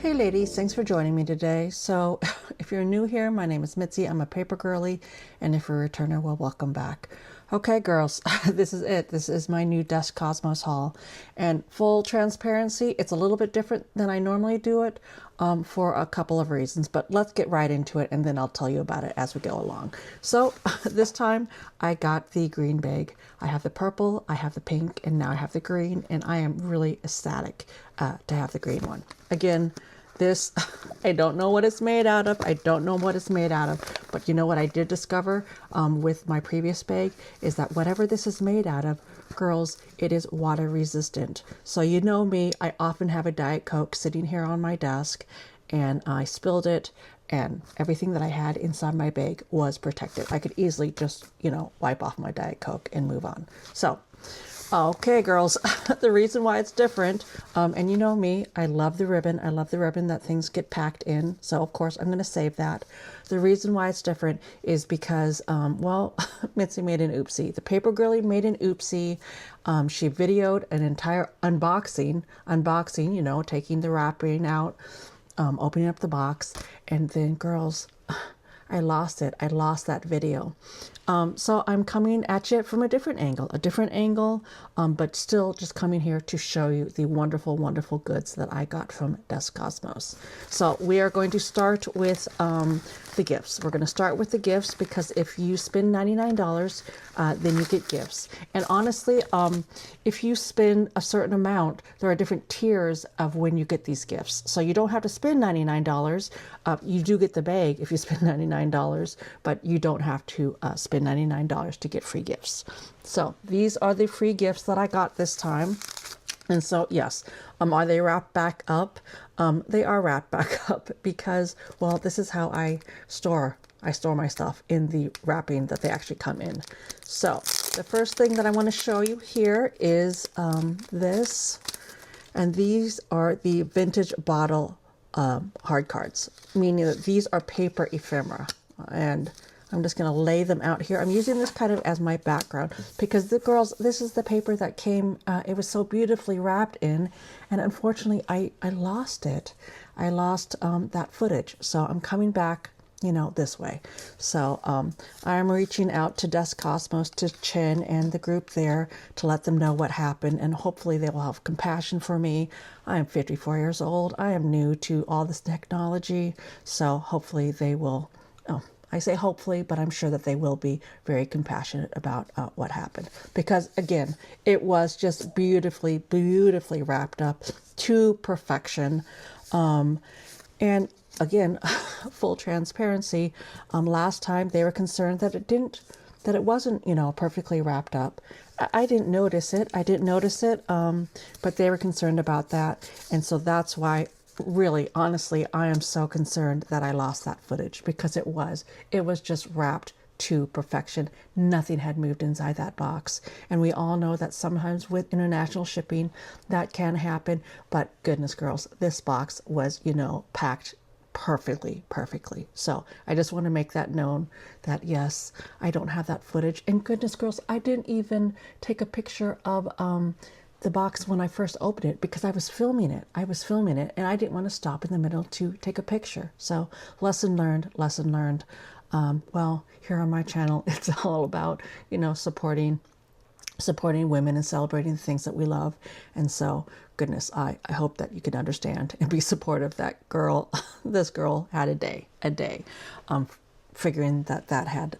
Hey ladies, thanks for joining me today. So if you're new here, my name is Mitzi. I'm a paper girly, and if you're a returner, well, welcome back. Okay, girls, this is it. This is my new Desk Cosmos haul. And full transparency, it's a little bit different than I normally do it for a couple of reasons. But let's get right into it, and then I'll tell you about it as we go along. So this time, I got the green bag. I have the purple, I have the pink, and now I have the green, and I am really ecstatic to have the green one. Again, this, I don't know what it's made out of. I don't know what it's made out of. But you know what I did discover with my previous bag is that whatever this is made out of, girls, it is water resistant. So you know me, I often have a Diet Coke sitting here on my desk, and I spilled it, and everything that I had inside my bag was protected. I could easily just, wipe off my Diet Coke and move on. So, okay, girls, the reason why it's different, and you know me, I love the ribbon. I love the ribbon that things get packed in. So, of course, I'm going to save that. The reason why it's different is because, Mitzi made an oopsie. The Paper Girlie made an oopsie. She videoed an entire unboxing, taking the wrapping out, opening up the box, and then, girls, I lost it. I lost that video. So I'm coming at you from a different angle, but still just coming here to show you the wonderful, wonderful goods that I got from Desk Cosmos. So we are going to start with the gifts. We're going to start with the gifts because if you spend $99, then you get gifts. And honestly, if you spend a certain amount, there are different tiers of when you get these gifts. So you don't have to spend $99. You do get the bag if you spend $99, but you don't have to spend $99 to get free gifts. So these are the free gifts that I got this time. And so, yes, are they wrapped back up? They are wrapped back up because, well, this is how I store my stuff, in the wrapping that they actually come in. So the first thing that I want to show you here is this. And these are the vintage bottle hard cards, meaning that these are paper ephemera. And I'm just going to lay them out here. I'm using this kind of as my background because the girls, this is the paper that came, it was so beautifully wrapped in, and unfortunately I lost it. I lost that footage. So I'm coming back, this way. So I'm reaching out to Desk Cosmos, to Chin and the group there, to let them know what happened, and hopefully they will have compassion for me. I am 54 years old. I am new to all this technology. So hopefully they will, I say hopefully, but I'm sure that they will be very compassionate about what happened. Because again, it was just beautifully, beautifully wrapped up to perfection. And again, full transparency, last time they were concerned that it wasn't, perfectly wrapped up. I didn't notice it. But they were concerned about that. And so that's why, really, honestly, I am so concerned that I lost that footage, because it was just wrapped to perfection. Nothing had moved inside that box. And we all know that sometimes with international shipping that can happen. But goodness, girls, this box was, packed perfectly. So I just want to make that known that yes, I don't have that footage. And goodness, girls, I didn't even take a picture of the box when I first opened it because I was filming it. And I didn't want to stop in the middle to take a picture. So lesson learned. Well, here on my channel, it's all about, supporting women and celebrating the things that we love. And so, goodness, I hope that you can understand and be supportive. That girl, this girl had a day, figuring that had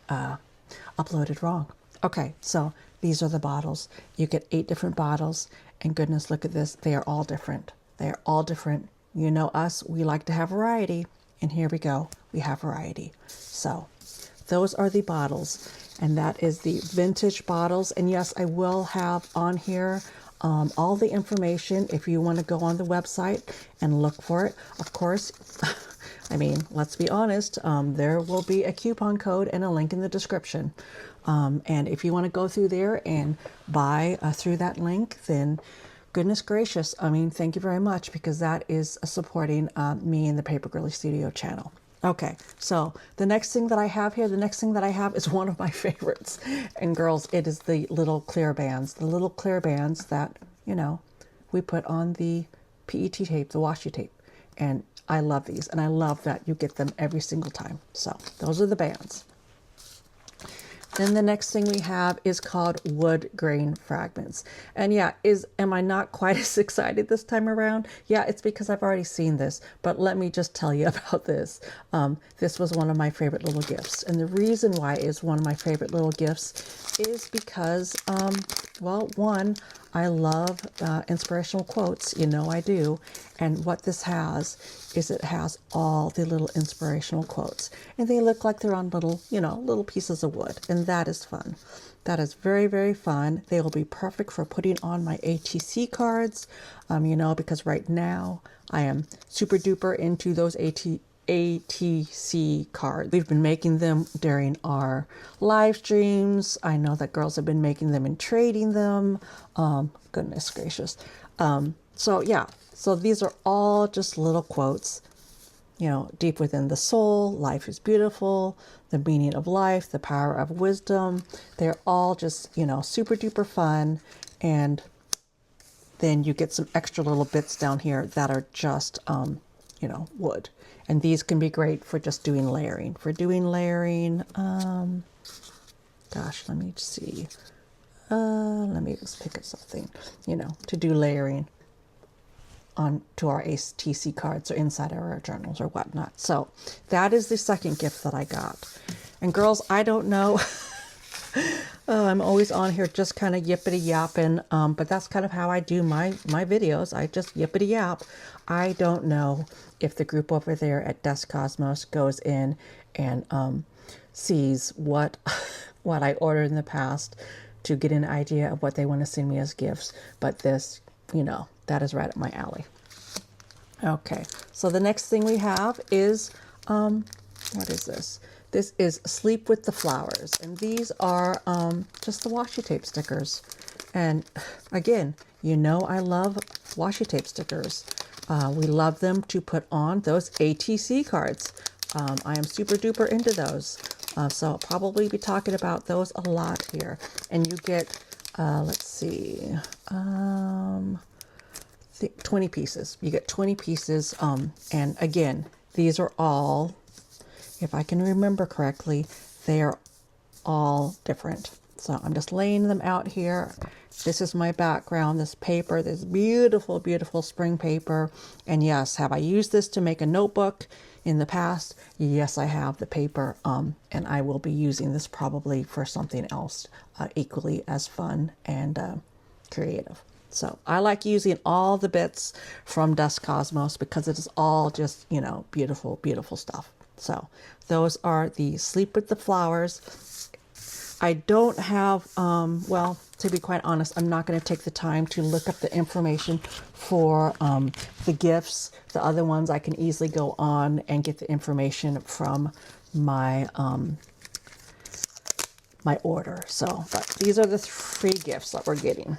uploaded wrong. Okay, so these are the bottles. You get 8 different bottles, and goodness, look at this. They are all different. You know us, we like to have variety, and here we go. We have variety. So those are the bottles, and that is the vintage bottles. And yes, I will have on here all the information if you want to go on the website and look for it. Of course, I mean, let's be honest, there will be a coupon code and a link in the description. And if you want to go through there and buy through that link, then goodness gracious, I mean, thank you very much, because that is supporting me and the Paper Girlie Studio channel. Okay, so the next thing that I have here, is one of my favorites. And girls, it is the little clear bands. The little clear bands that, we put on the PET tape, the washi tape. And I love these, and I love that you get them every single time. So those are the bands. Then the next thing we have is called wood grain fragments. And yeah, am I not quite as excited this time around? Yeah, it's because I've already seen this, but let me just tell you about this. This was one of my favorite little gifts. And the reason why it's one of my favorite little gifts is because, well, one, I love inspirational quotes. You know I do. And what this has is it has all the little inspirational quotes. And they look like they're on little, little pieces of wood. And that is fun. That is very, very fun. They will be perfect for putting on my ATC cards, because right now I am super duper into those ATC cards. We've been making them during our live streams. I know that girls have been making them and trading them. Goodness gracious. So these are all just little quotes, deep within the soul, life is beautiful, the meaning of life, the power of wisdom. They're all just, super duper fun. And then you get some extra little bits down here that are just, wood. And these can be great for just doing layering. Gosh, let me see. Let me just pick up something, to do layering onto our ATC cards or inside our journals or whatnot. So that is the second gift that I got. And girls, I don't know. I'm always on here just kind of yippity yapping, but that's kind of how I do my videos. I just yippity yap. I don't know if the group over there at Desk Cosmos goes in and sees what I ordered in the past to get an idea of what they want to send me as gifts. But this, that is right up my alley. Okay, so the next thing we have is, what is this? This is Sleep with the Flowers. And these are just the washi tape stickers. And again, I love washi tape stickers. We love them to put on those ATC cards. I am super duper into those. So I'll probably be talking about those a lot here. And you get, let's see, 20 pieces. You get 20 pieces. And again, these are all, if I can remember correctly, they are all different. So I'm just laying them out here. This is my background, this paper, this beautiful, beautiful spring paper. And yes, have I used this to make a notebook in the past? Yes, I have the paper. And I will be using this probably for something else equally as fun and creative. So I like using all the bits from Desk Cosmos because it is all just, beautiful, beautiful stuff. So those are the Sleep with the Flowers. I don't have, well, to be quite honest, I'm not going to take the time to look up the information for the gifts. The other ones I can easily go on and get the information from my my order. So, but these are the 3 gifts that we're getting.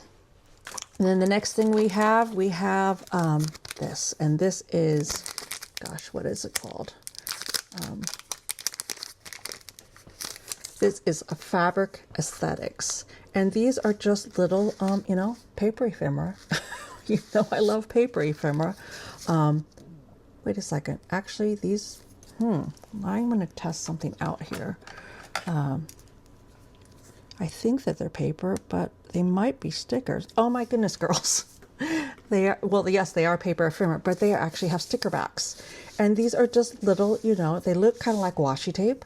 And then the next thing we have this, and this is, gosh, what is it called? This is a fabric aesthetics, and these are just little, paper ephemera. I love paper ephemera. Wait a second. Actually, these, I'm going to test something out here. I think that they're paper, but they might be stickers. Oh my goodness, girls. They are, well, yes, they are paper ephemera, but they actually have sticker backs. And these are just little, they look kind of like washi tape.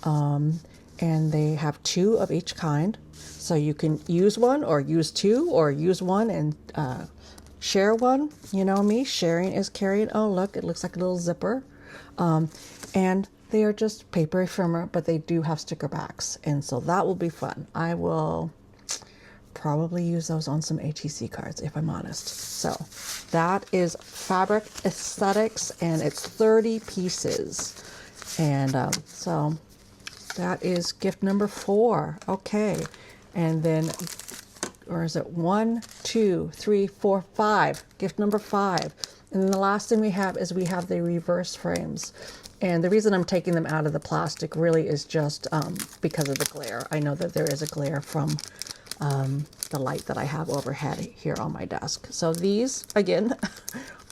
And they have 2 of each kind. So you can use one or use 2 or use one and share one. You know me, sharing is caring. Oh, look, it looks like a little zipper. And they are just paper ephemera, but they do have sticker backs. And so that will be fun. I will probably use those on some ATC cards, if I'm honest. So that is Fabric Aesthetics, and it's 30 pieces. And so that is gift number 4. Okay. And then, or is it 1, 2, 3, 4, 5? Gift number 5. And then the last thing we have is we have the reverse frames. And the reason I'm taking them out of the plastic really is just because of the glare. I know that there is a glare from the light that I have overhead here on my desk. So these, again,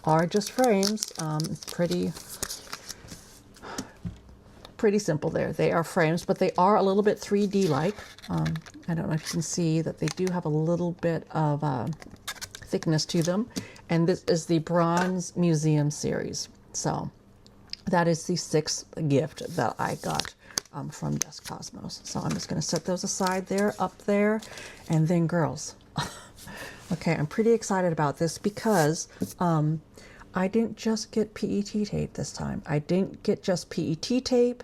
are just frames. Pretty simple there. They are frames, but they are a little bit 3D like. I don't know if you can see that they do have a little bit of thickness to them. And this is the Bronze Museum series. So that is the 6th gift that I got from Desk Cosmos. So I'm just going to set those aside there, up there. And then girls, okay, I'm pretty excited about this because I didn't just get PET tape this time. I didn't get just PET tape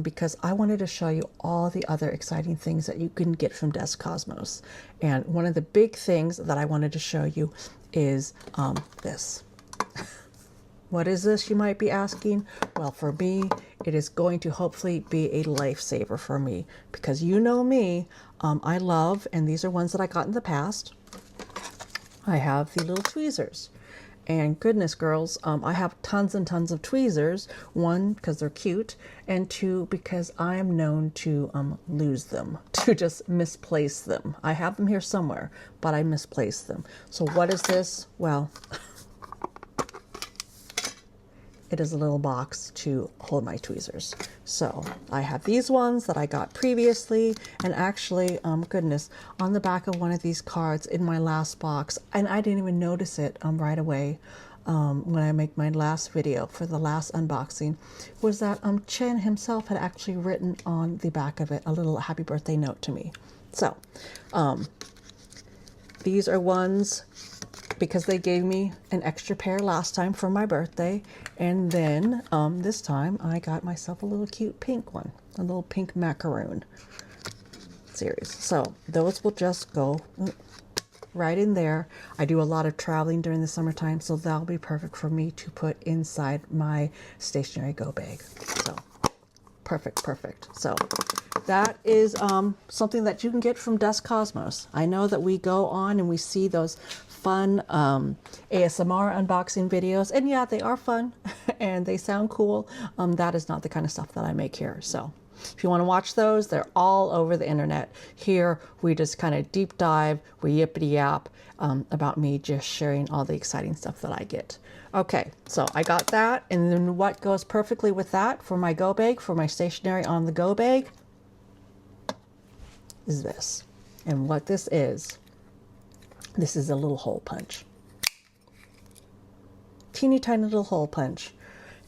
because I wanted to show you all the other exciting things that you can get from Desk Cosmos. And one of the big things that I wanted to show you is this. What is this, you might be asking? Well, for me, it is going to hopefully be a lifesaver for me because you know me, I love, and these are ones that I got in the past, I have the little tweezers. And goodness, girls, I have tons and tons of tweezers. 1, because they're cute, and 2, because I am known to lose them, to just misplace them. I have them here somewhere, but I misplace them. So what is this? Well, it is a little box to hold my tweezers. So I have these ones that I got previously, and actually, goodness, on the back of one of these cards in my last box, and I didn't even notice it right away when I make my last video for the last unboxing, was that Chen himself had actually written on the back of it a little happy birthday note to me. So these are ones because they gave me an extra pair last time for my birthday. And then this time I got myself a little cute pink one, a little pink macaroon series. So those will just go right in there. I do a lot of traveling during the summertime, so that'll be perfect for me to put inside my stationery go bag. So perfect, perfect. So that is something that you can get from Desk Cosmos. I know that we go on and we see those fun ASMR unboxing videos, and yeah, they are fun and they sound cool. That is not the kind of stuff that I make here. So if you want to watch those, they're all over the internet. Here we just kind of deep dive, we yippity yap about me just sharing all the exciting stuff that I get. Okay, so I got that, and then what goes perfectly with that for my go bag, for my stationery on the go bag, is this. And what this is a little hole punch. Teeny tiny little hole punch.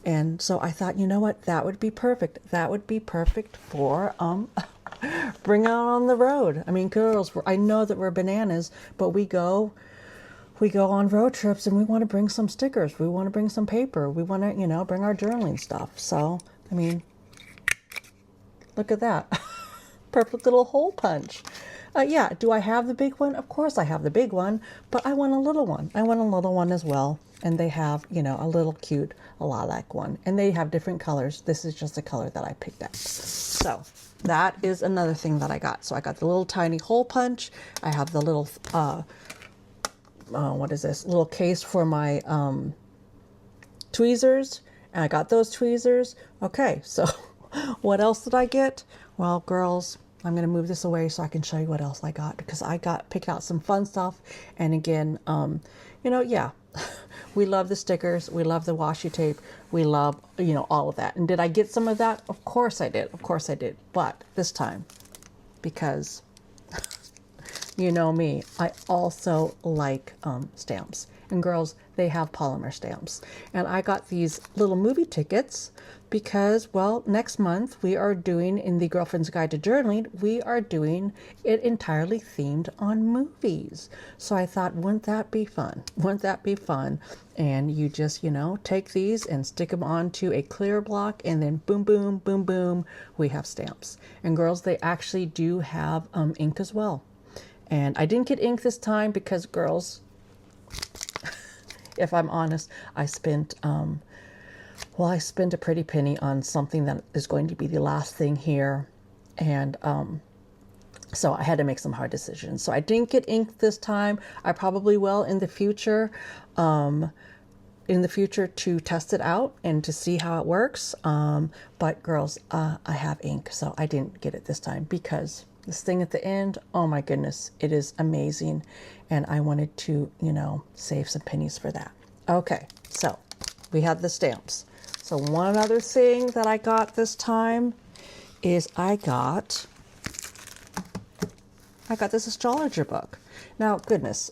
And so I thought, you know what, that would be perfect. That would be perfect for bring out on the road. I mean, girls, I know that we're bananas, but we go on road trips and we want to bring some stickers. We want to bring some paper. We want to, you know, bring our journaling stuff. So, I mean, look at that. Perfect little hole punch. Yeah, do I have the big one? Of course I have the big one, but I want a little one. I want a little one as well. And they have, you know, a little cute, a lilac one. And they have different colors. This is just the color that I picked out. So that is another thing that I got. So I got the little tiny hole punch. I have the little, what is this? Little case for my tweezers. And I got those tweezers. Okay, so what else did I get? Well, girls, I'm going to move this away so I can show you what else I got, because I picked out some fun stuff. And again, you know, yeah, we love the stickers. We love the washi tape. We love, you know, all of that. And did I get some of that? Of course I did. Of course I did. But this time, because you know me, I also like stamps. And girls, they have polymer stamps. And I got these little movie tickets because, well, next month we are doing, in the Girlfriend's Guide to Journaling, we are doing it entirely themed on movies. So I thought, wouldn't that be fun? Wouldn't that be fun? And you just, you know, take these and stick them onto a clear block, and then boom, boom, boom, boom, we have stamps. And girls, they actually do have ink as well. And I didn't get ink this time because, girls, if I'm honest, I spent I spent a pretty penny on something that is going to be the last thing here. And so I had to make some hard decisions. So I didn't get ink this time. I probably will in the future. To test it out and to see how it works. But girls, I have ink, so I didn't get it this time because this thing at the end, oh my goodness, it is amazing. And I wanted to, you know, save some pennies for that. Okay, so we had the stamps. So one other thing that I got this time is I got this astrologer book. Now, goodness,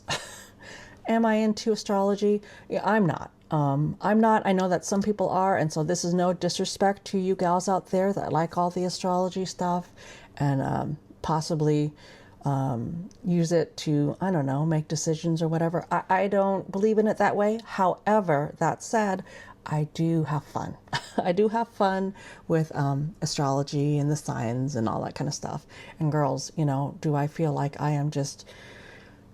am I into astrology? Yeah, I'm not. I'm not. I know that some people are, and so this is no disrespect to you gals out there that like all the astrology stuff and possibly use it to, I don't know, make decisions or whatever. I don't believe in it that way. However, that said, I do have fun. I do have fun with astrology and the signs and all that kind of stuff. And girls, you know, do I feel like I am just,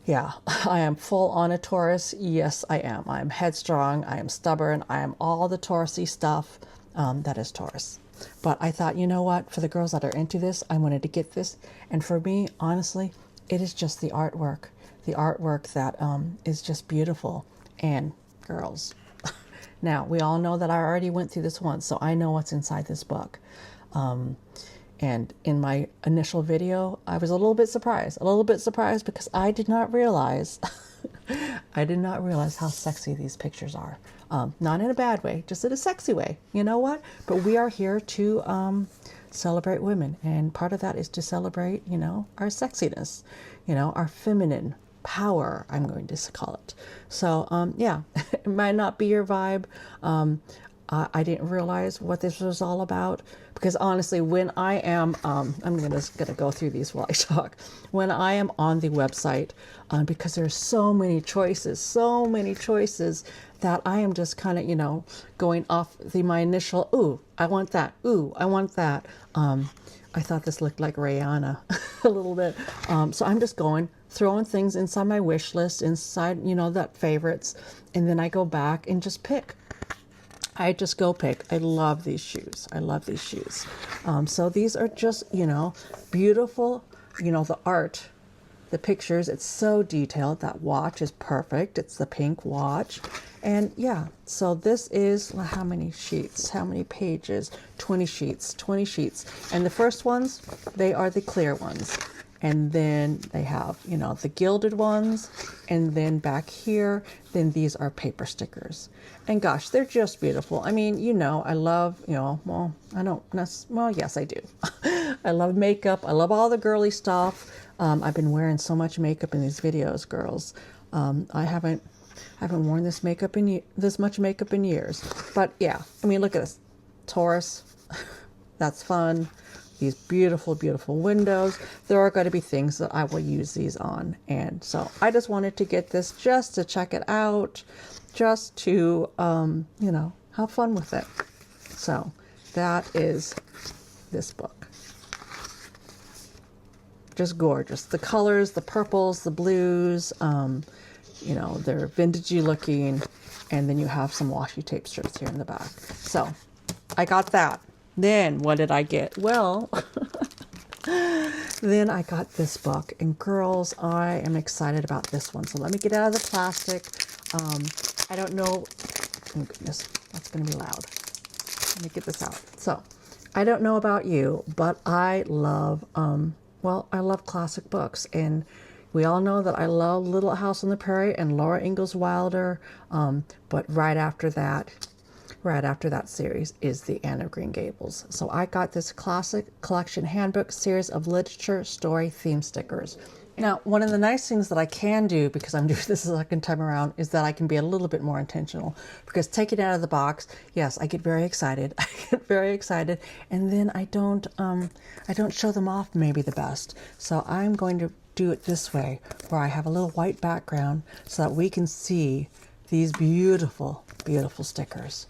yeah, I am full on a Taurus? Yes, I am. I am headstrong. I am stubborn. I am all the Taurusy stuff that is Taurus. But I thought, you know what, for the girls that are into this, I wanted to get this. And for me, honestly, it is just the artwork that is just beautiful. And girls, now we all know that I already went through this once, so I know what's inside this book. And in my initial video, I was a little bit surprised because I did not realize, how sexy these pictures are. Not in a bad way, just in a sexy way. You know what? But we are here to celebrate women. And part of that is to celebrate, you know, our sexiness, you know, our feminine power, I'm going to call it. So, yeah, it might not be your vibe. I didn't realize what this was all about because honestly, when I am, I'm gonna go through these while I talk. When I am on the website, because there's so many choices that I am just kind of, you know, going off my initial, ooh, I want that. Ooh, I want that. I thought this looked like Rihanna a little bit. So I'm just throwing things inside my wish list, inside, you know, that favorites. And then I go back and just pick. I just go pick. I love these shoes. So these are just, you know, beautiful, you know, the art, the pictures. It's so detailed. That watch is perfect. It's the pink watch. And yeah, so this is how many sheets, how many pages? 20 sheets. And the first ones, they are the clear ones. And then they have, you know, the gilded ones. And then back here, then these are paper stickers. And gosh, they're just beautiful. I mean, you know, I love, you know, well, yes, I do. I love makeup. I love all the girly stuff. I've been wearing so much makeup in these videos, girls. I haven't worn this much makeup in years. But yeah, I mean, look at this. Taurus, that's fun. These beautiful, beautiful windows. There are going to be things that I will use these on. And so I just wanted to get this just to check it out, just to, you know, have fun with it. So that is this book. Just gorgeous. The colors, the purples, the blues, you know, they're vintagey looking. And then you have some washi tape strips here in the back. So I got that. Then what did I get? Well, then I got this book. And girls, I am excited about this one. So let me get out of the plastic. I don't know. Oh, goodness. That's going to be loud. Let me get this out. So I don't know about you, but I love, I love classic books. And we all know that I love Little House on the Prairie and Laura Ingalls Wilder. But right after that series is the Anne of Green Gables. So I got this classic collection handbook series of literature story theme stickers. Now, one of the nice things that I can do, because I'm doing this the second time around, is that I can be a little bit more intentional. Because taking it out of the box, yes, I get very excited. And then I don't show them off maybe the best. So I'm going to do it this way, where I have a little white background so that we can see these beautiful, beautiful stickers.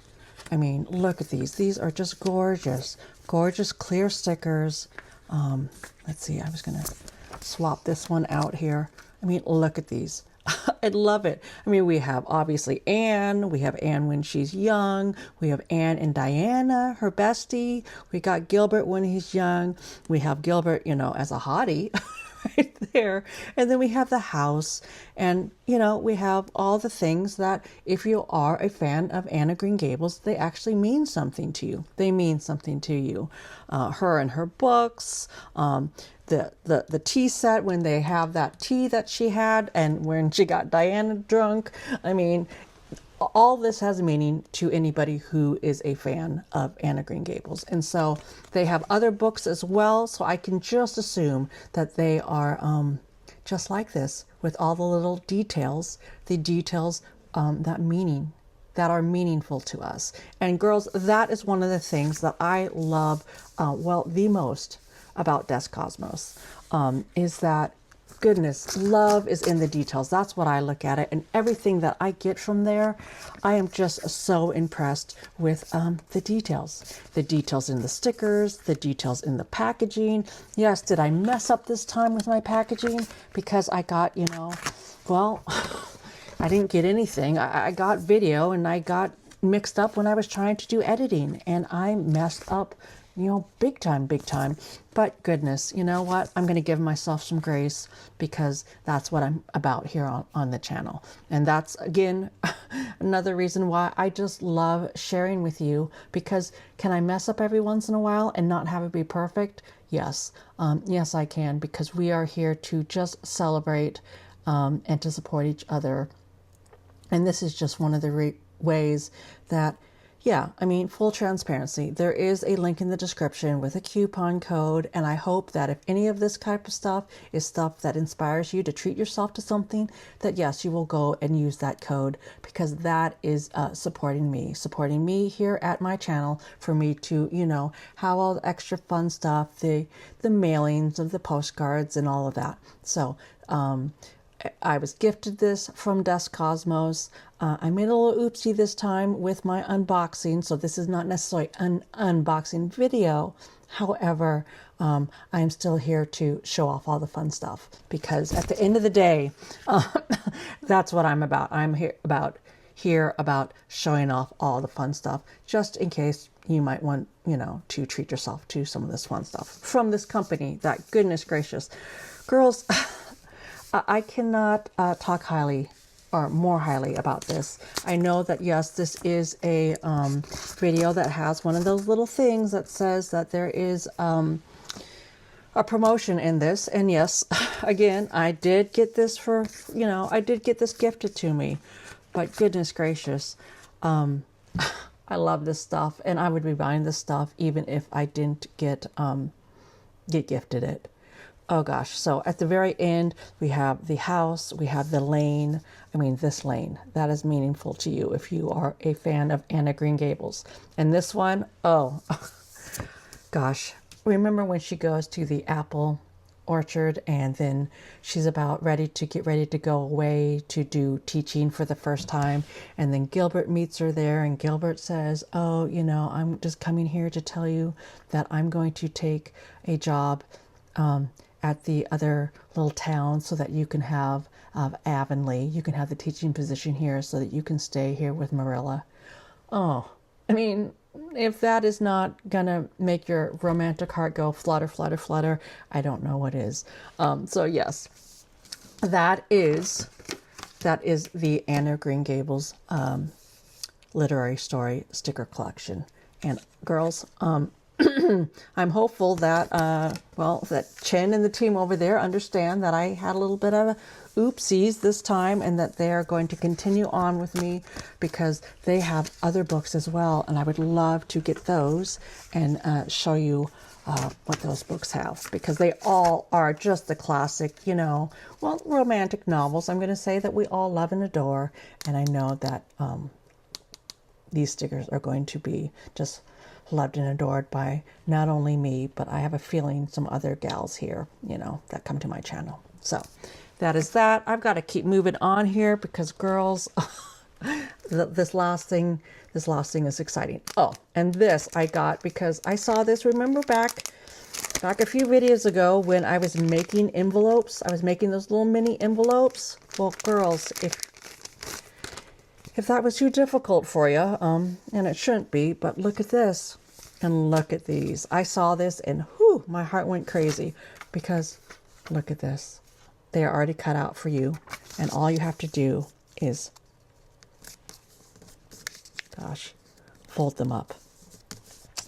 I mean, look at these. These are just gorgeous, gorgeous clear stickers. Let's see, I was going to swap this one out here. I mean, look at these. I love it. I mean, we have obviously Anne. We have Anne when she's young. We have Anne and Diana, her bestie. We got Gilbert when he's young. We have Gilbert, you know, as a hottie. Right there. And then we have the house, and you know, we have all the things that if you are a fan of Anne of Green Gables, they actually mean something to you. They mean something to you. Her and her books, the tea set, when they have that tea that she had and when she got Diana drunk. I mean, all this has meaning to anybody who is a fan of Anne of Green Gables. And so they have other books as well. So I can just assume that they are just like this, with all the little details, the details that are meaningful to us. And girls, that is one of the things that I love, well, the most about Desk Cosmos, is that, goodness, love is in the details. That's what I look at it. And everything that I get from there, I am just so impressed with the details in the stickers, the details in the packaging. Yes, did I mess up this time with my packaging? Because I got, well, I didn't get anything. I got video, and I got mixed up when I was trying to do editing, and I messed up, big time. But goodness, you know what? I'm going to give myself some grace, because that's what I'm about here on the channel. And that's, again, another reason why I just love sharing with you, because can I mess up every once in a while and not have it be perfect? Yes. Yes, I can, because we are here to just celebrate and to support each other. And this is just one of the ways that, yeah, I mean, full transparency. There is a link in the description with a coupon code. And I hope that if any of this type of stuff is stuff that inspires you to treat yourself to something, that yes, you will go and use that code, because that is supporting me here at my channel, for me to, have all the extra fun stuff, the mailings of the postcards and all of that. So, I was gifted this from Desk Cosmos. I made a little oopsie this time with my unboxing, so this is not necessarily an unboxing video. However, I am still here to show off all the fun stuff, because at the end of the day, that's what I'm about. I'm here about showing off all the fun stuff, just in case you might want, to treat yourself to some of this fun stuff from this company that, goodness gracious, girls, I cannot talk highly or more highly about this. I know that, yes, this is a video that has one of those little things that says that there is a promotion in this. And yes, again, I did get this I did get this gifted to me. But goodness gracious, I love this stuff. And I would be buying this stuff even if I didn't get gifted it. Oh gosh, so at the very end, we have the house, we have the lane. I mean, this lane, that is meaningful to you if you are a fan of Anne of Green Gables. And this one, oh, gosh. Remember when she goes to the apple orchard, and then she's about ready to go away to do teaching for the first time. And then Gilbert meets her there, and Gilbert says, oh, I'm just coming here to tell you that I'm going to take a job at the other little town, so that you can have Avonlea. You can have the teaching position here, so that you can stay here with Marilla. Oh, I mean, if that is not gonna make your romantic heart go flutter, flutter, flutter, I don't know what is. So yes, that is the Anne of Green Gables literary story sticker collection. And girls, I'm hopeful that, that Chen and the team over there understand that I had a little bit of oopsies this time, and that they are going to continue on with me, because they have other books as well. And I would love to get those and show you what those books have, because they all are just the classic, romantic novels, I'm going to say, that we all love and adore. And I know that these stickers are going to be just loved and adored by not only me, but I have a feeling some other gals here, that come to my channel. So that is that. I've got to keep moving on here, because girls, this last thing is exciting. Oh, and this I got because I saw this, remember back a few videos ago when I was making envelopes. I was making those little mini envelopes. Well, girls, if that was too difficult for you, and it shouldn't be, but look at this and look at these. I saw this and whew, my heart went crazy, because look at this. They are already cut out for you, and all you have to do is, fold them up.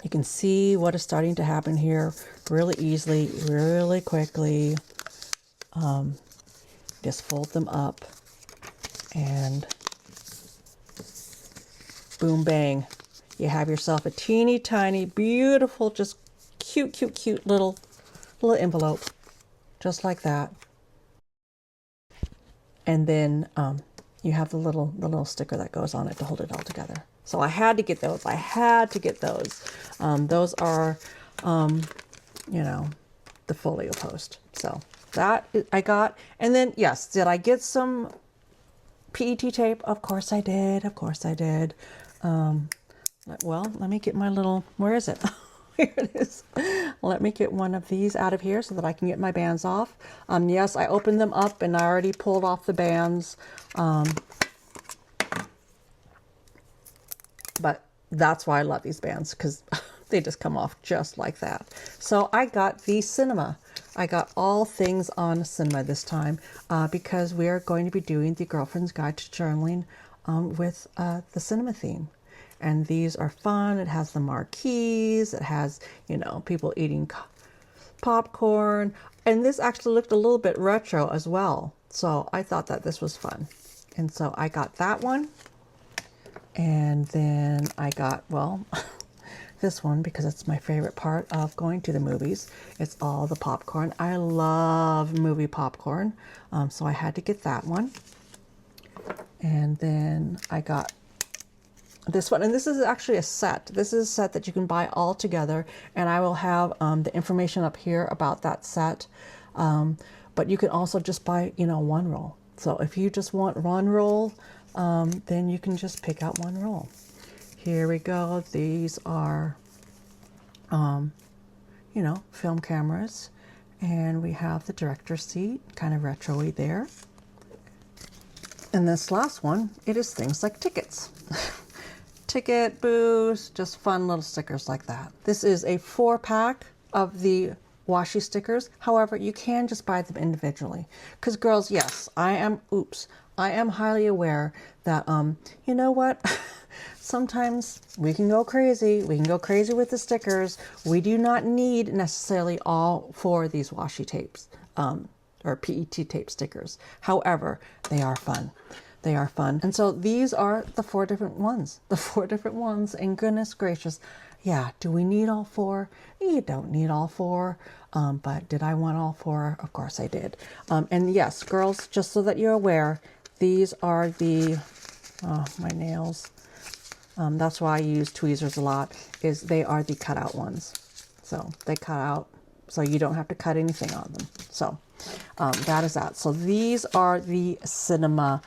You can see what is starting to happen here really easily, really quickly. Just fold them up, and boom, bang. You have yourself a teeny tiny, beautiful, just cute, cute, cute little envelope, just like that. And then you have the little sticker that goes on it to hold it all together. So I had to get those. I had to get those. Those are, you know, the folio post. So that I got. And then, yes, did I get some PET tape? Of course I did. Of course I did. Well, let me get my little, where is it? Here it is. Let me get one of these out of here so that I can get my bands off. Yes, I opened them up and I already pulled off the bands. But that's why I love these bands, because they just come off just like that. So I got the cinema. I got all things on cinema this time because we are going to be doing the Girlfriend's Guide to Journaling with the cinema theme. And these are fun. It has the marquees. It has, you know, people eating popcorn. And this actually looked a little bit retro as well. So I thought that this was fun. And so I got that one. And then I got, well, this one because it's my favorite part of going to the movies. It's all the popcorn. I love movie popcorn. So I had to get that one. And then I got this one, and this is actually a set. This is a set that you can buy all together, and I will have the information up here about that set. But you can also just buy, you know, one roll. So if you just want one roll, then you can just pick out one roll. Here we go. These are, you know, film cameras, and we have the director's seat, kind of retro-y there. And this last one, it is things like tickets. Ticket, booze, just fun little stickers like that. This is a 4-pack of the washi stickers. However, you can just buy them individually. Because girls, yes, I am highly aware that, you know what? Sometimes we can go crazy. We can go crazy with the stickers. We do not need necessarily all 4 of these washi tapes, or PET tape stickers. However, they are fun. They are fun. And so these are the 4 different ones. The 4 different ones. And goodness gracious, yeah, do we need all 4? You don't need all 4. But did I want all 4? Of course I did. And yes, girls, just so that you're aware, these are the, oh, my nails. That's why I use tweezers a lot, is they are the cutout ones. So they cut out, so you don't have to cut anything on them. So that is that. So these are the cinema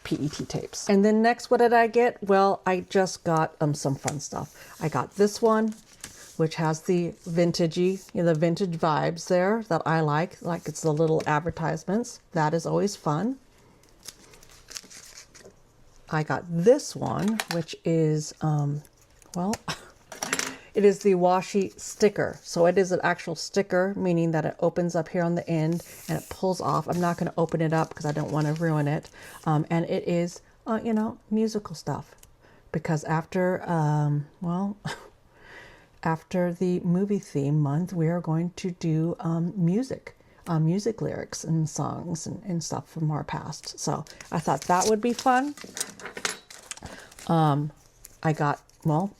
PET tapes. And then next, what did I get? Well, I just got some fun stuff. I got this one, which has the vintagey, you know, the vintage vibes there that I like it's the little advertisements. That is always fun. I got this one, which is, well, it is the washi sticker. So it is an actual sticker, meaning that it opens up here on the end and it pulls off. I'm not going to open it up because I don't want to ruin it. And it is, you know, musical stuff. Because after, well, after the movie theme month, we are going to do music lyrics and songs and stuff from our past. So I thought that would be fun. I got, well,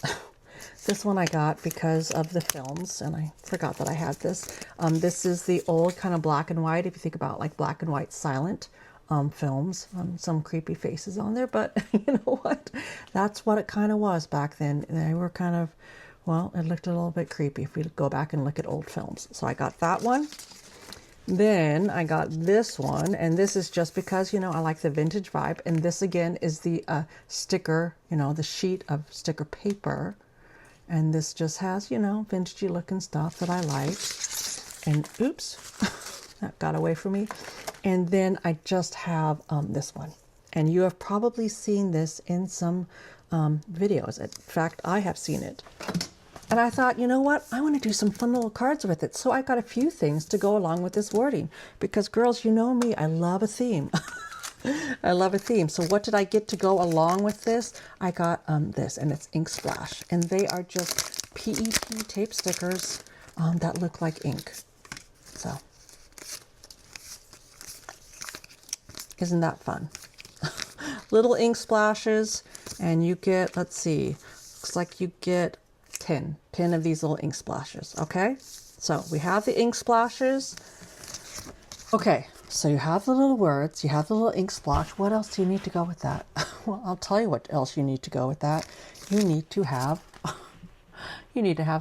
this one I got because of the films, and I forgot that I had this. This is the old kind of black and white, if you think about like black and white silent films. Some creepy faces on there, but you know what? That's what it kind of was back then. They were kind of, well, it looked a little bit creepy if we go back and look at old films. So I got that one. Then I got this one, and this is just because, you know, I like the vintage vibe. And this again is the sticker, you know, the sheet of sticker paper. And this just has, you know, vintagey looking stuff that I like. And oops, that got away from me. And then I just have this one. And you have probably seen this in some videos. In fact, I have seen it. And I thought, you know what? I want to do some fun little cards with it. So I got a few things to go along with this wording. Because girls, you know me, I love a theme. I love a theme. So what did I get to go along with this? I got this, and it's Ink Splash. And they are just PET tape stickers that look like ink. So, isn't that fun? Little ink splashes. And you get, let's see, looks like you get 10 of these little ink splashes. Okay, so we have the ink splashes. Okay, so you have the little words, you have the little ink splash. What else do you need to go with that? Well, I'll tell you what else you need to go with that. You need to have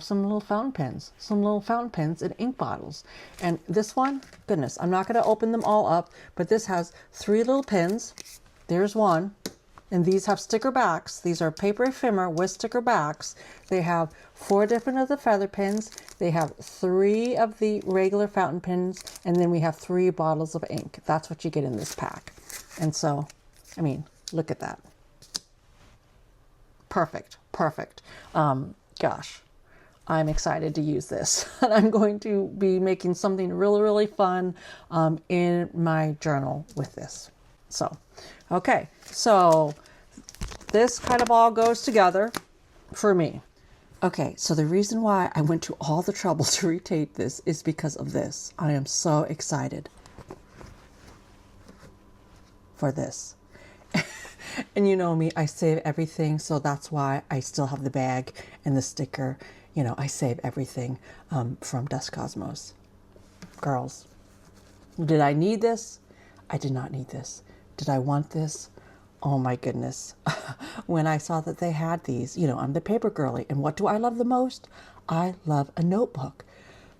some little fountain pens and ink bottles. And this one, goodness, I'm not going to open them all up, but this has 3 little pins. There's one. And these have sticker backs. These are paper ephemera with sticker backs. They have 4 different of the feather pens. They have 3 of the regular fountain pens. And then we have 3 bottles of ink. That's what you get in this pack. And so, I mean, look at that. Perfect. Perfect. Gosh, I'm excited to use this. And I'm going to be making something really, really fun in my journal with this. So, okay, so this kind of all goes together for me. Okay, so the reason why I went to all the trouble to retape this is because of this. I am so excited for this. And you know me, I save everything, so that's why I still have the bag and the sticker. You know, I save everything from Dust Cosmos. Girls, did I need this? I did not need this. Did I want this? Oh my goodness. When I saw that they had these, you know, I'm the paper girly, and what do I love the most? I love a notebook.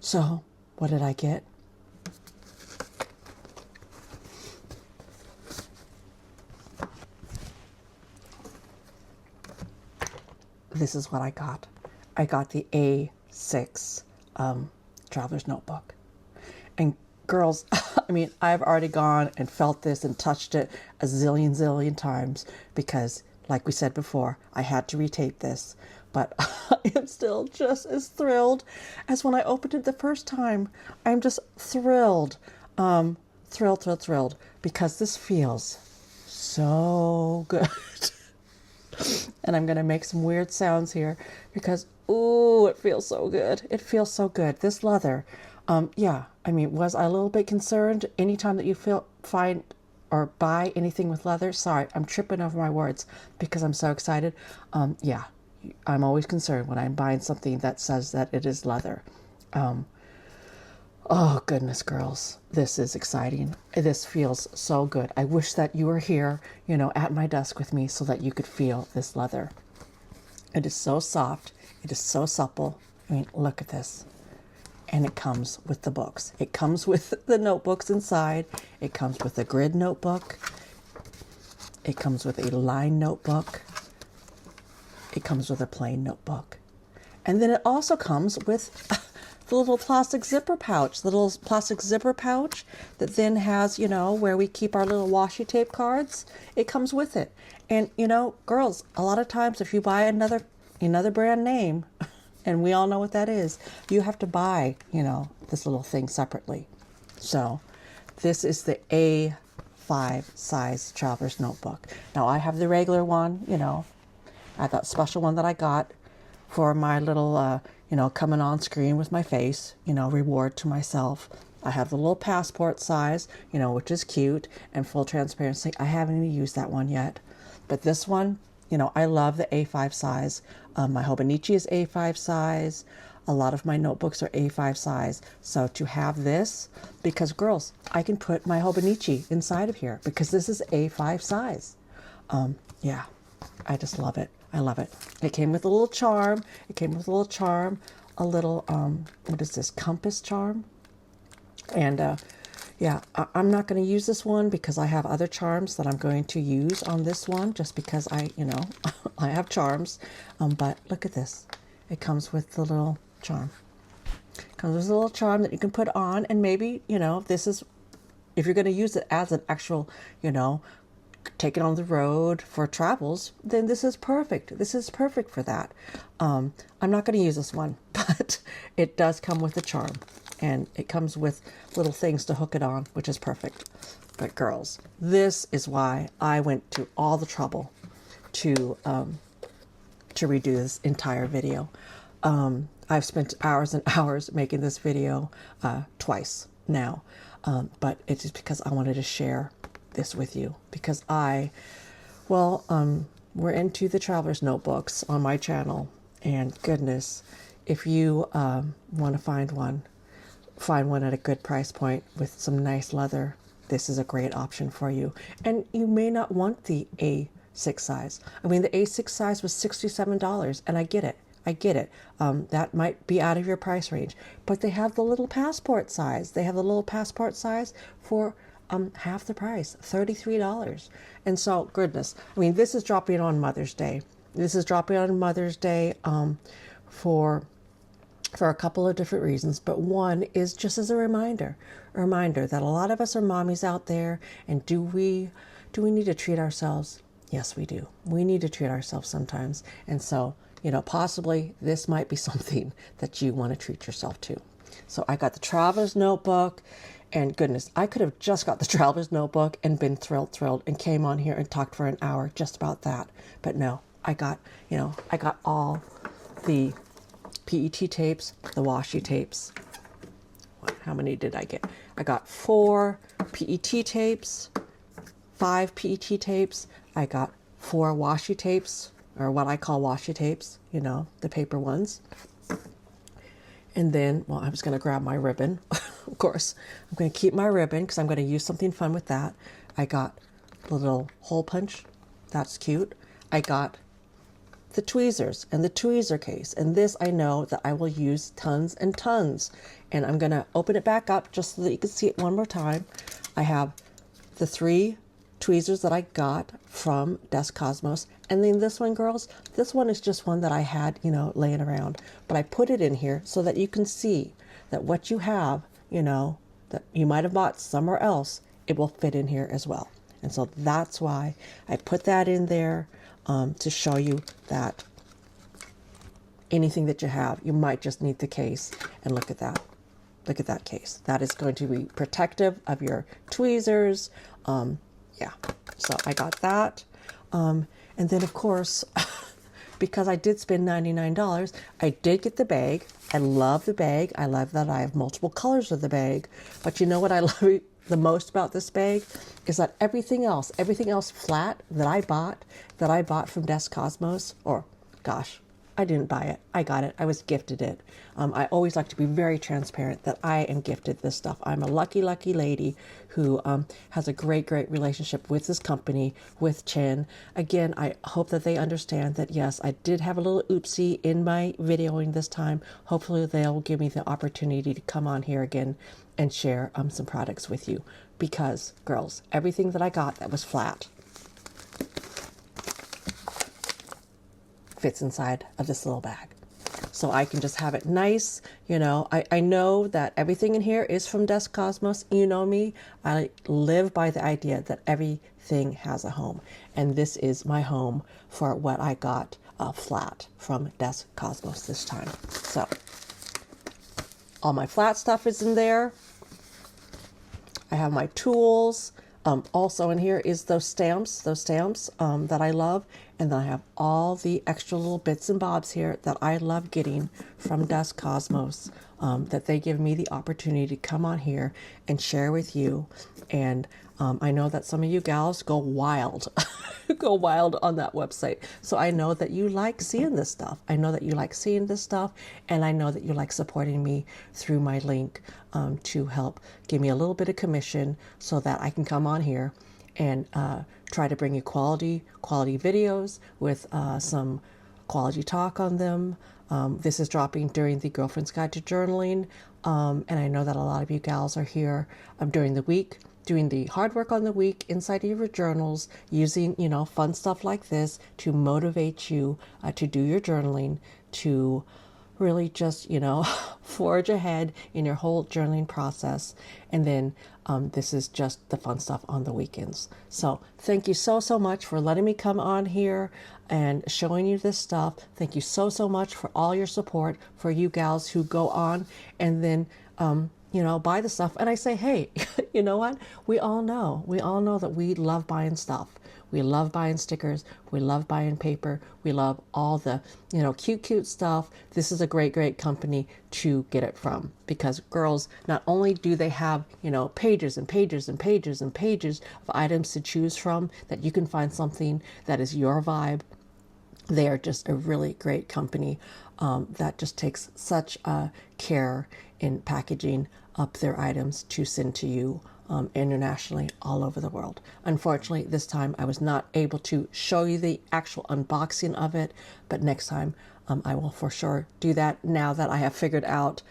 So what did I get? This is what I got. I got the A6 traveler's notebook. And girls, I mean, I've already gone and felt this and touched it a zillion times because, like we said before, I had to retape this. But I am still just as thrilled as when I opened it the first time. I'm just thrilled. Thrilled because this feels so good. And I'm going to make some weird sounds here because, ooh, it feels so good. It feels so good. This leather, yeah, I mean, was I a little bit concerned anytime that you find or buy anything with leather? Sorry, I'm tripping over my words because I'm so excited. Yeah, I'm always concerned when I'm buying something that says that it is leather. Oh, goodness, girls, this is exciting. This feels so good. I wish that you were here, you know, at my desk with me so that you could feel this leather. It is so soft. It is so supple. I mean, look at this. And it comes with the books. It comes with the notebooks inside. It comes with a grid notebook. It comes with a line notebook. It comes with a plain notebook. And then it also comes with the little plastic zipper pouch, the little plastic zipper pouch that then has, you know, where we keep our little washi tape cards. It comes with it. And, you know, girls, a lot of times if you buy another brand name, and we all know what that is, you have to buy, you know, this little thing separately. So this is the A5 size traveler's notebook. Now I have the regular one, you know, I have that special one that I got for my little, you know, coming on screen with my face, you know, reward to myself. I have the little passport size, you know, which is cute and full transparency. I haven't even used that one yet. But this one, you know, I love the A5 size. My Hobonichi is A5 size. A lot of my notebooks are A5 size. So to have this, because girls, I can put my Hobonichi inside of here because this is A5 size. Yeah, I just love it. I love it. It came with a little charm. A little, what is this, compass charm? And yeah, I'm not going to use this one because I have other charms that I'm going to use on this one just because you know, I have charms. But look at this. It comes with the little charm. It comes with a little charm that you can put on, and maybe, you know, if you're going to use it as an actual, you know, take it on the road for travels, then this is perfect. This is perfect for that. I'm not going to use this one, but it does come with a charm, and it comes with little things to hook it on, which is perfect. But girls, this is why I went to all the trouble to redo this entire video. I've spent hours and hours making this video twice now, but it's just because I wanted to share this with you because we're into the traveler's notebooks on my channel. And goodness, if you want to find one at a good price point with some nice leather, this is a great option for you. And you may not want the A6 size. I mean, the A6 size was $67, and I get it. I get it. That might be out of your price range, but they have the little passport size. They have the little passport size for half the price, $33. And so, goodness, I mean, this is dropping on Mother's Day. This is dropping on Mother's Day for a couple of different reasons, but one is just as a reminder that a lot of us are mommies out there, and do we need to treat ourselves? Yes, we do. We need to treat ourselves sometimes, and so, possibly this might be something that you want to treat yourself to. So I got the Traveler's Notebook, and goodness, I could have just got the Traveler's Notebook and been thrilled and came on here and talked for an hour just about that. But no, I got all the PET tapes, the washi tapes. How many did I get? I got 4 PET tapes, 5 PET tapes. I got 4 washi tapes, or what I call washi tapes, the paper ones. And then, well, I was going to grab my ribbon. Of course, I'm going to keep my ribbon because I'm going to use something fun with that. I got the little hole punch. That's cute. I got the tweezers and the tweezer case. And this I know that I will use tons and tons. And I'm going to open it back up just so that you can see it one more time. I have the 3 tweezers that I got from Des Cosmos. And then this one, girls, this one is just one that I had, laying around. But I put it in here so that you can see that what you have, that you might have bought somewhere else, it will fit in here as well. And so that's why I put that in there, to show you that anything that you have, you might just need the case. And look at that. Look at that case. That is going to be protective of your tweezers. Yeah, so I got that. And then, of course, because I did spend $99, I did get the bag. I love the bag. I love that I have multiple colors of the bag. But you know what I love the most about this bag is that everything else flat that I bought from Des Cosmos, or gosh, I didn't buy it. I got it. I was gifted it. I always like to be very transparent that I am gifted this stuff. I'm a lucky lady who has a great relationship with this company, with Chen. Again, I hope that they understand that, yes, I did have a little oopsie in my videoing this time. Hopefully they'll give me the opportunity to come on here again and share some products with you. Because, girls, everything that I got that was flat fits inside of this little bag. So I can just have it nice. I know that everything in here is from Des Cosmos. You know me. I live by the idea that everything has a home. And this is my home for what I got flat from Des Cosmos this time. So all my flat stuff is in there. I have my tools. Also in here is those stamps that I love. And then I have all the extra little bits and bobs here that I love getting from Des Cosmos, that they give me the opportunity to come on here and share with you. And I know that some of you gals go wild, go wild on that website. So I know that you like seeing this stuff. And I know that you like supporting me through my link to help give me a little bit of commission so that I can come on here and try to bring you quality videos with some quality talk on them. This is dropping during the Girlfriend's Guide to Journaling. And I know that a lot of you gals are here during the week, doing the hard work on the week inside of your journals, using, fun stuff like this to motivate you to do your journaling, to really just, forge ahead in your whole journaling process. And then this is just the fun stuff on the weekends. So thank you so much for letting me come on here and showing you this stuff. Thank you so much for all your support, for you gals who go on and then, buy the stuff. And I say, hey, you know what? We all know that we love buying stuff. We love buying stickers. We love buying paper. We love all the, cute stuff. This is a great company to get it from, because girls, not only do they have, pages and pages and pages and pages of items to choose from that you can find something that is your vibe. They are just a really great company that just takes such care in packaging up their items to send to you internationally, all over the world. Unfortunately, this time I was not able to show you the actual unboxing of it, but next time I will for sure do that, now that I have figured out,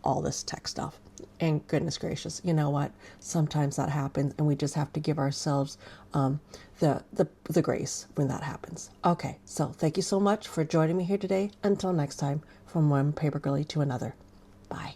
all this tech stuff. And goodness gracious, you know what? Sometimes that happens, and we just have to give ourselves the grace when that happens. Okay, so thank you so much for joining me here today. Until next time, from one paper girly to another. Bye.